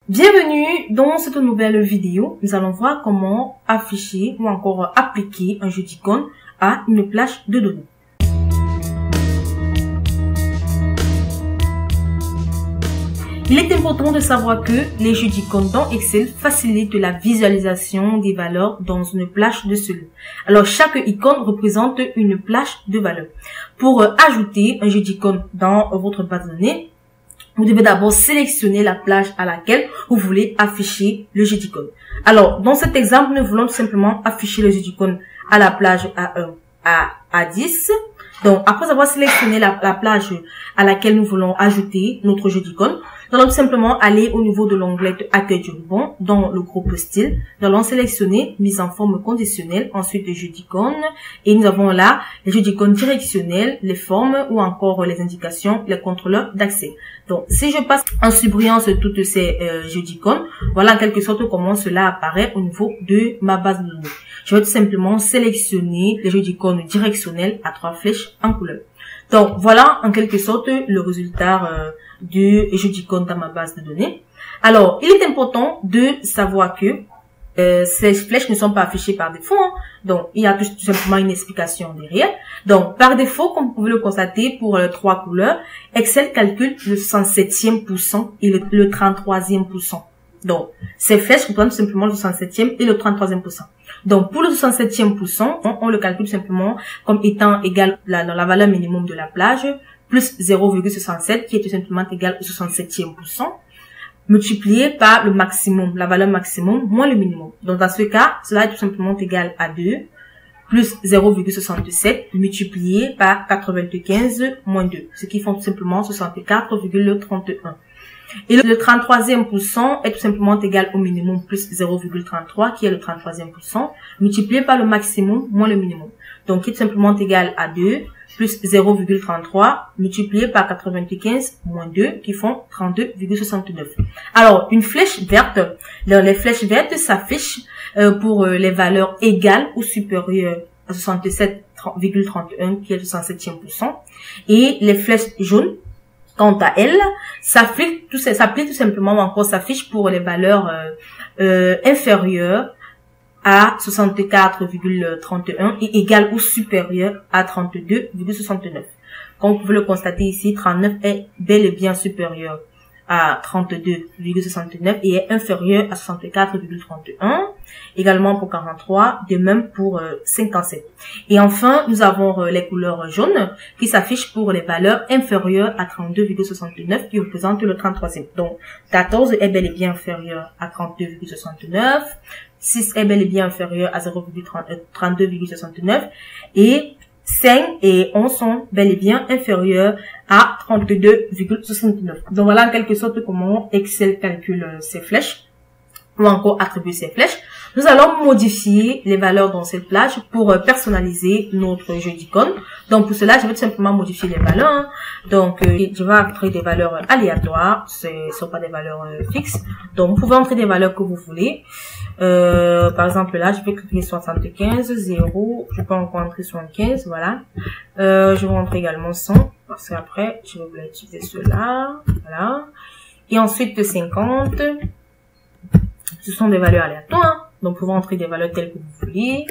Bienvenue dans cette nouvelle vidéo. Nous allons voir comment afficher ou encore appliquer un jeu d'icônes à une plage de données. Il est important de savoir que les jeux d'icônes dans Excel facilitent la visualisation des valeurs dans une plage de celui. Alors, chaque icône représente une plage de valeurs. Pour ajouter un jeu d'icônes dans votre base de données, vous devez d'abord sélectionner la plage à laquelle vous voulez afficher le jeu d'icônes. Alors, dans cet exemple, nous voulons tout simplement afficher le jeu d'icônes à la plage A1 à A10. Donc, après avoir sélectionné la plage à laquelle nous voulons ajouter notre jeu d'icônes, nous allons tout simplement aller au niveau de l'onglet Accueil du ruban dans le groupe Style. Nous allons sélectionner Mise en forme conditionnelle, ensuite les jeux d'icônes. Et nous avons là les jeux d'icônes directionnels, les formes ou encore les indications, les contrôleurs d'accès. Donc, si je passe en surbrillance toutes ces jeux d'icônes, voilà en quelque sorte comment cela apparaît au niveau de ma base de données. Je vais tout simplement sélectionner les jeux d'icônes directionnels à 3 flèches en couleur. Donc, voilà en quelque sorte le résultat du jeu d'icônes dans ma base de données. Alors, il est important de savoir que ces flèches ne sont pas affichées par défaut. Donc, il y a tout simplement une explication derrière. Donc, par défaut, comme vous pouvez le constater, pour les 3 couleurs, Excel calcule le 107e pourcent et le 33e pourcent. Donc, ces flèches représentent simplement le 67e et le 33e pourcent. Donc, pour le 67e pourcent, on le calcule simplement comme étant égal dans la valeur minimum de la plage, plus 0,67, qui est tout simplement égal au 67e pourcent, multiplié par le maximum, la valeur maximum, moins le minimum. Donc, dans ce cas, cela est tout simplement égal à 2, plus 0,67, multiplié par 95 moins 2, ce qui font tout simplement 64,31. Et le 33e pourcent est tout simplement égal au minimum plus 0,33 qui est le 33e pourcent multiplié par le maximum moins le minimum. Donc, qui est tout simplement égal à 2 plus 0,33 multiplié par 95 moins 2 qui font 32,69. Alors, une flèche verte, les flèches vertes s'affichent pour les valeurs égales ou supérieures à 67,31 qui est le 107e pourcent. Et les flèches jaunes, quant à elles, s'applique tout simplement ou encore s'affiche pour les valeurs inférieures à 64,31 et égales ou supérieures à 32,69. Comme vous pouvez le constater ici, 39 est bel et bien supérieur à 32,69 et est inférieur à 64,31. Également pour 43, de même pour 57. Et enfin, nous avons les couleurs jaunes qui s'affichent pour les valeurs inférieures à 32,69 qui représentent le 33e. Donc, 14 est bel et bien inférieur à 32,69. 6 est bel et bien inférieur à 0,32,69 et 5 et 11 sont bel et bien inférieurs à 32,69. Donc voilà en quelque sorte comment Excel calcule ces flèches ou encore attribue ces flèches. Nous allons modifier les valeurs dans cette plage pour personnaliser notre jeu d'icônes. Donc pour cela, je vais tout simplement modifier les valeurs. Donc je vais entrer des valeurs aléatoires, ce ne sont pas des valeurs fixes. Donc vous pouvez entrer des valeurs que vous voulez. Par exemple là, je vais cliquer 75, 0, je peux encore entrer 75, voilà. Je vais entrer également 100, parce qu'après, je vais vouloir utiliser cela, voilà. Et ensuite 50, ce sont des valeurs aléatoires, donc vous pouvez entrer des valeurs telles que vous voulez.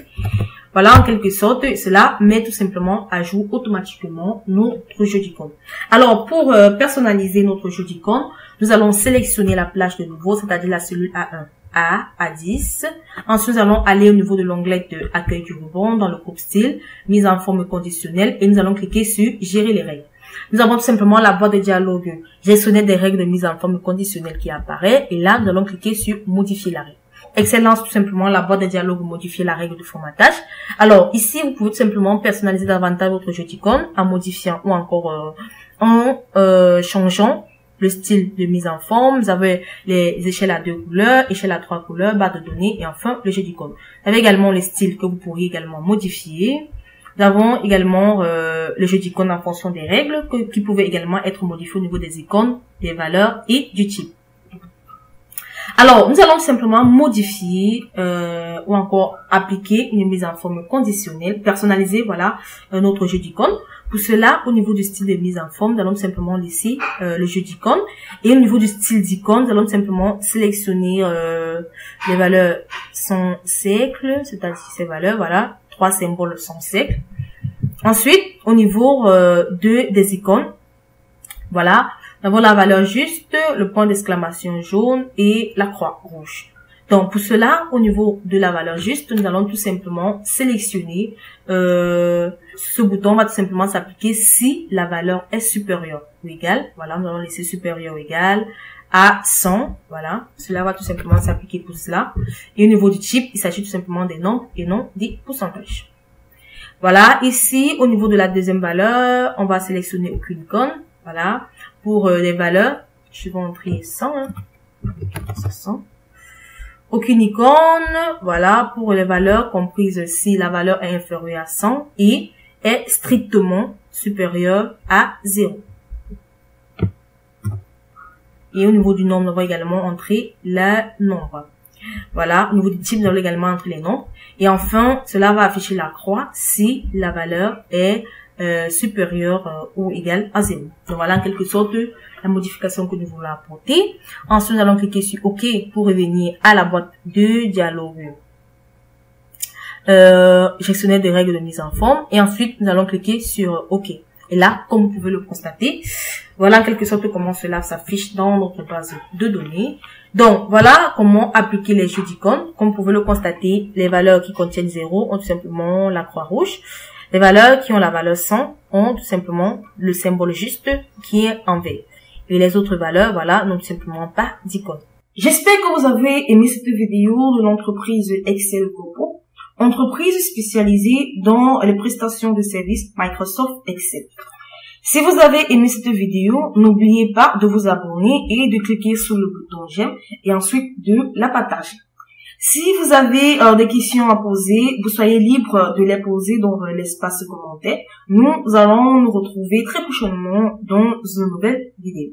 Voilà, en quelque sorte, cela met tout simplement à jour automatiquement notre jeu d'icônes. Alors, pour personnaliser notre jeu d'icônes, nous allons sélectionner la plage de nouveau, c'est-à-dire la cellule A1. A10. Ensuite, nous allons aller au niveau de l'onglet de Accueil du ruban dans le groupe Style, Mise en forme conditionnelle et nous allons cliquer sur Gérer les règles. Nous avons tout simplement la boîte de dialogue Gestionner des règles de mise en forme conditionnelle qui apparaît et là, nous allons cliquer sur Modifier la règle. Excel lance tout simplement la boîte de dialogue Modifier la règle de formatage. Alors, ici, vous pouvez tout simplement personnaliser davantage votre jeu d'icônes en modifiant ou encore en changeant le style de mise en forme. Vous avez les échelles à 2 couleurs, échelles à 3 couleurs, barre de données et enfin le jeu d'icônes. Vous avez également les styles que vous pourriez également modifier. Nous avons également le jeu d'icônes en fonction des règles qui pouvaient également être modifiées au niveau des icônes, des valeurs et du type. Alors, nous allons simplement modifier ou encore appliquer une mise en forme conditionnelle, personnaliser, voilà, notre jeu d'icônes. Pour cela, au niveau du style de mise en forme, nous allons simplement laisser le jeu d'icônes. Et au niveau du style d'icône, nous allons simplement sélectionner les valeurs sans cercle, c'est-à-dire ces valeurs, voilà, 3 symboles sans cercle. Ensuite, au niveau des icônes, voilà, nous avons la valeur juste, le point d'exclamation jaune et la croix rouge. Donc, pour cela, au niveau de la valeur juste, nous allons tout simplement sélectionner. Ce bouton va tout simplement s'appliquer si la valeur est supérieure ou égale. Voilà, nous allons laisser supérieur ou égal à 100. Voilà, cela va tout simplement s'appliquer pour cela. Et au niveau du type, il s'agit tout simplement des nombres et non des pourcentages. Voilà, ici, au niveau de la deuxième valeur, on va sélectionner aucune icône. Voilà, pour les valeurs, je vais entrer 100. Hein. 100. Aucune icône, voilà, pour les valeurs comprises si la valeur est inférieure à 100 et est strictement supérieure à 0. Et au niveau du nombre, nous allons également entrer le nombre. Voilà, au niveau du type, nous allons également entrer les nombres. Et enfin, cela va afficher la croix si la valeur est supérieure ou égale à 0. Donc voilà en quelque sorte la modification que nous voulons apporter. Ensuite, nous allons cliquer sur OK pour revenir à la boîte de dialogue gestionnaire de règles de mise en forme. Et ensuite, nous allons cliquer sur OK. Et là, comme vous pouvez le constater, voilà en quelque sorte comment cela s'affiche dans notre base de données. Donc, voilà comment appliquer les jeux d'icônes. Comme vous pouvez le constater, les valeurs qui contiennent 0 ont tout simplement la croix rouge. Les valeurs qui ont la valeur 100 ont tout simplement le symbole juste qui est en vert. Et les autres valeurs, voilà, n'ont tout simplement pas d'icône. J'espère que vous avez aimé cette vidéo de l'entreprise Excel Corpo, entreprise spécialisée dans les prestations de services Microsoft Excel. Si vous avez aimé cette vidéo, n'oubliez pas de vous abonner et de cliquer sur le bouton j'aime et ensuite de la partager. Si vous avez des questions à poser, vous soyez libre de les poser dans l'espace commentaire. Nous allons nous retrouver très prochainement dans une nouvelle vidéo.